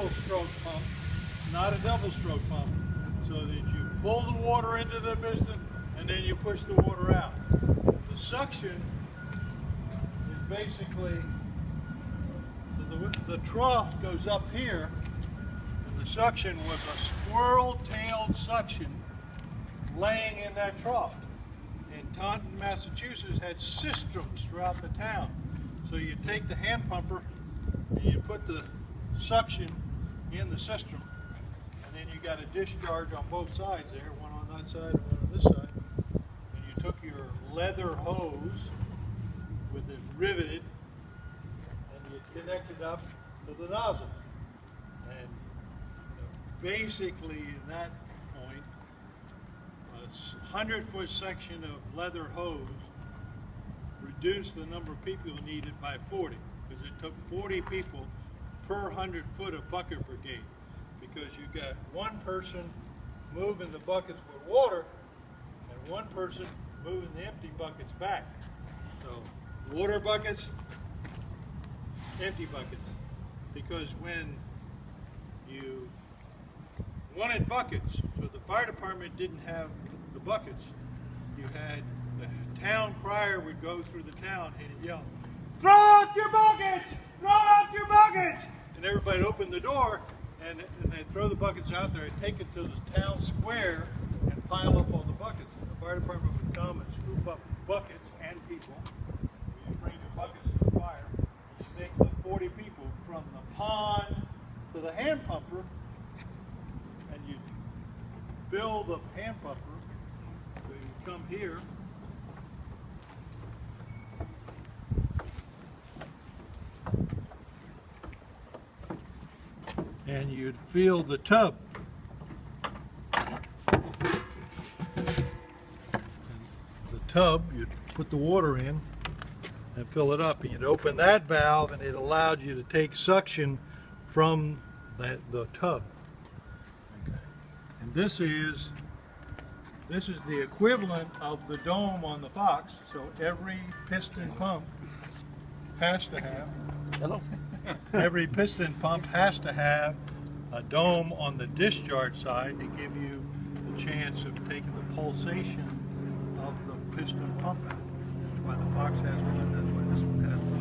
single stroke pump, not a double stroke pump, so that you pull the water into the piston and then you push the water out. The suction is basically, the trough goes up here, and the suction was a squirrel-tailed suction laying in that trough. And Taunton, Massachusetts had systems throughout the town. So you take the hand pumper and you put the suction in the system, and then you got a discharge on both sides there, one on that side and one on this side. And you took your leather hose with it riveted and you connected up to the nozzle. And basically at that point, a 100-foot section of leather hose reduced the number of people needed by 40, because it took 40 people per 100 foot of bucket brigade, because you got one person moving the buckets with water and one person moving the empty buckets back. So water buckets, empty buckets, because when you wanted buckets, so the fire department didn't have the buckets, you had the town crier would go through the town and he'd yell, "Throw out your buckets! Throw out your buckets!" And everybody would open the door and they'd throw the buckets out there and take it to the town square and pile up all the buckets. And the fire department would come and scoop up buckets and people. You bring the buckets to the fire. You take the 40 people from the pond to the hand pumper, and you fill the hand pumper. So you come here. And you'd fill the tub. And the tub, you'd put the water in and fill it up. And you'd open that valve and it allowed you to take suction from the tub. Okay. And this is the equivalent of the dome on the Fox. So every piston pump has to have. Hello. Every piston pump has to have a dome on the discharge side to give you the chance of taking the pulsation of the piston pump out. That's why the Fox has one, that's why this one has one.